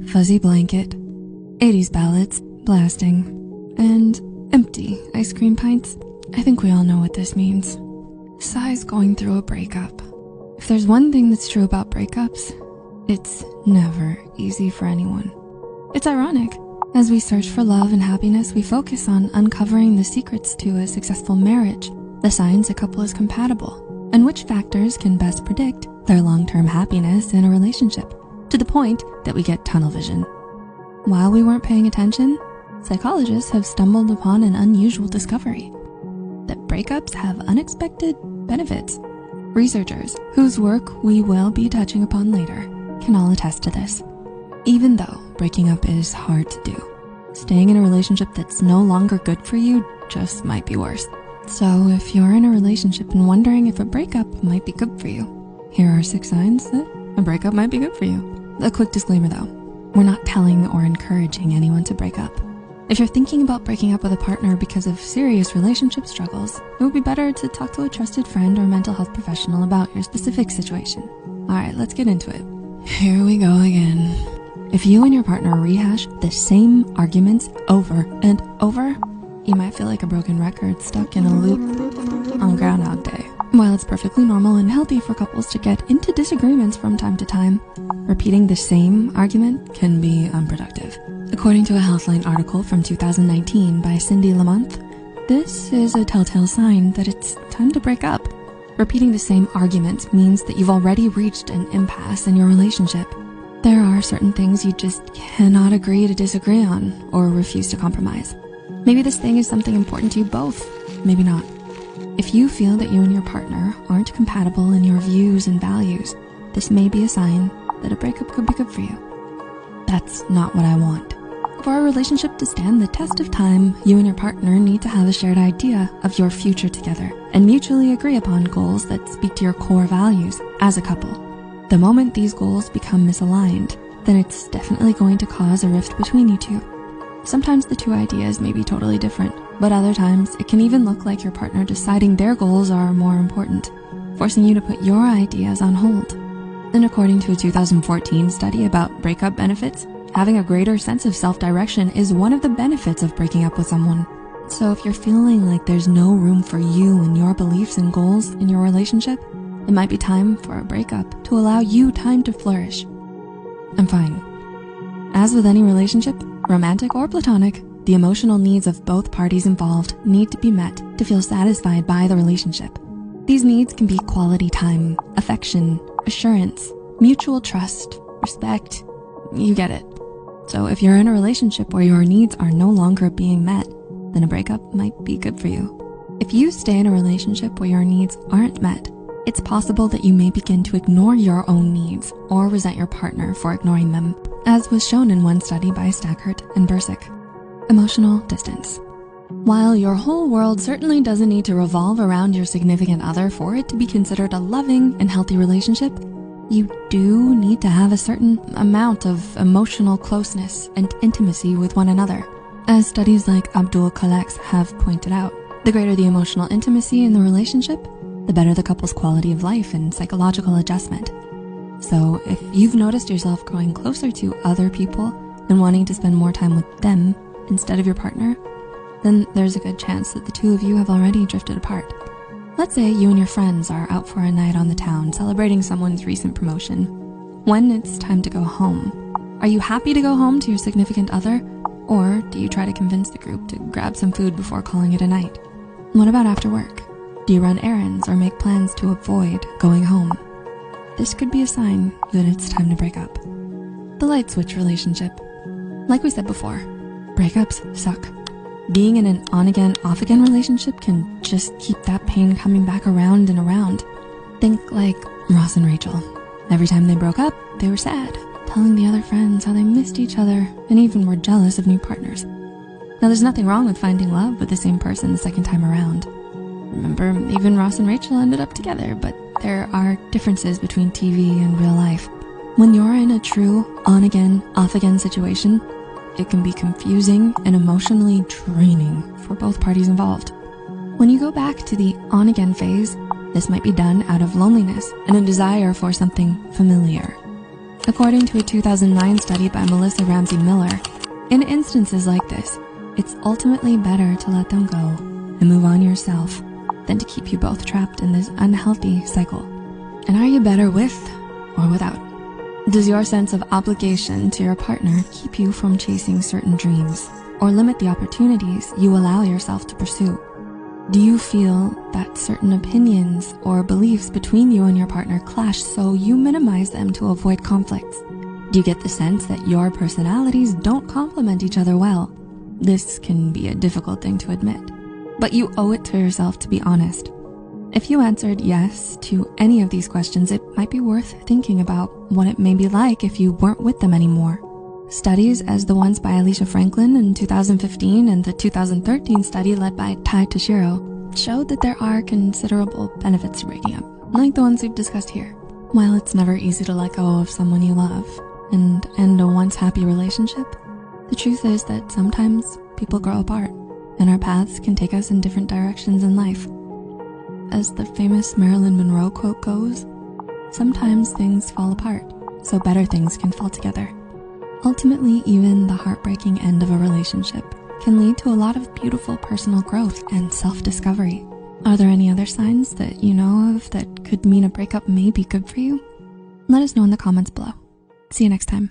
fuzzy blanket, 80s ballads blasting, and empty ice cream pints. I think we all know what this means. Sighs going through a breakup. If there's one thing that's true about breakups, it's never easy for anyone. It's ironic. As we search for love and happiness, we focus on uncovering the secrets to a successful marriage, the signs a couple is compatible, and which factors can best predict their long-term happiness in a relationship, to the point that we get tunnel vision. While we weren't paying attention, psychologists have stumbled upon an unusual discovery: that breakups have unexpected benefits. Researchers, whose work we will be touching upon later, can all attest to this. Even though breaking up is hard to do, staying in a relationship that's no longer good for you just might be worse. So if you're in a relationship and wondering if a breakup might be good for you, here are 6 signs that a breakup might be good for you. A quick disclaimer though, we're not telling or encouraging anyone to break up. If you're thinking about breaking up with a partner because of serious relationship struggles, it would be better to talk to a trusted friend or mental health professional about your specific situation. All right, let's get into it. Here we go again. If you and your partner rehash the same arguments over and over, you might feel like a broken record stuck in a loop on Groundhog Day. While it's perfectly normal and healthy for couples to get into disagreements from time to time, repeating the same argument can be unproductive. According to a Healthline article from 2019 by Cindy Lamont, this is a telltale sign that it's time to break up. Repeating the same argument means that you've already reached an impasse in your relationship. There are certain things you just cannot agree to disagree on or refuse to compromise. Maybe this thing is something important to you both, maybe not. If you feel that you and your partner aren't compatible in your views and values, this may be a sign that a breakup could be good for you. That's not what I want. For our relationship to stand the test of time, you and your partner need to have a shared idea of your future together and mutually agree upon goals that speak to your core values as a couple. The moment these goals become misaligned, then it's definitely going to cause a rift between you two. Sometimes the two ideas may be totally different, but other times it can even look like your partner deciding their goals are more important, forcing you to put your ideas on hold. And according to a 2014 study about breakup benefits, having a greater sense of self-direction is one of the benefits of breaking up with someone. So if you're feeling like there's no room for you and your beliefs and goals in your relationship, it might be time for a breakup to allow you time to flourish. I'm fine. As with any relationship, romantic or platonic, the emotional needs of both parties involved need to be met to feel satisfied by the relationship. These needs can be quality time, affection, assurance, mutual trust, respect. You get it. So if you're in a relationship where your needs are no longer being met, then a breakup might be good for you. If you stay in a relationship where your needs aren't met, it's possible that you may begin to ignore your own needs or resent your partner for ignoring them, as was shown in one study by Stackert and Bursick. Emotional distance. While your whole world certainly doesn't need to revolve around your significant other for it to be considered a loving and healthy relationship, you do need to have a certain amount of emotional closeness and intimacy with one another. As studies like Abdul Khalek's have pointed out, the greater the emotional intimacy in the relationship, the better the couple's quality of life and psychological adjustment. So if you've noticed yourself growing closer to other people and wanting to spend more time with them instead of your partner, then there's a good chance that the two of you have already drifted apart. Let's say you and your friends are out for a night on the town celebrating someone's recent promotion. When it's time to go home, are you happy to go home to your significant other, or do you try to convince the group to grab some food before calling it a night? What about after work? Do you run errands or make plans to avoid going home? This could be a sign that it's time to break up. The light switch relationship. Like we said before, breakups suck. Being in an on-again, off-again relationship can just keep that pain coming back around and around. Think like Ross and Rachel. Every time they broke up, they were sad, telling the other friends how they missed each other and even were jealous of new partners. Now, there's nothing wrong with finding love with the same person the second time around. Remember, even Ross and Rachel ended up together, but there are differences between TV and real life. When you're in a true on-again, off-again situation, it can be confusing and emotionally draining for both parties involved. When you go back to the on-again phase, this might be done out of loneliness and a desire for something familiar. According to a 2009 study by Melissa Ramsey Miller, in instances like this, it's ultimately better to let them go and move on yourself than to keep you both trapped in this unhealthy cycle. And are you better with or without? Does your sense of obligation to your partner keep you from chasing certain dreams or limit the opportunities you allow yourself to pursue? Do you feel that certain opinions or beliefs between you and your partner clash so you minimize them to avoid conflicts? Do you get the sense that your personalities don't complement each other well? This can be a difficult thing to admit, but you owe it to yourself to be honest. If you answered yes to any of these questions, it might be worth thinking about what it may be like if you weren't with them anymore. Studies as the ones by Alicia Franklin in 2015 and the 2013 study led by Tai Toshiro showed that there are considerable benefits to breaking up, like the ones we've discussed here. While it's never easy to let go of someone you love and end a once happy relationship, the truth is that sometimes people grow apart and our paths can take us in different directions in life. As the famous Marilyn Monroe quote goes, sometimes things fall apart so better things can fall together. Ultimately, even the heartbreaking end of a relationship can lead to a lot of beautiful personal growth and self-discovery. Are there any other signs that you know of that could mean a breakup may be good for you? Let us know in the comments below. See you next time.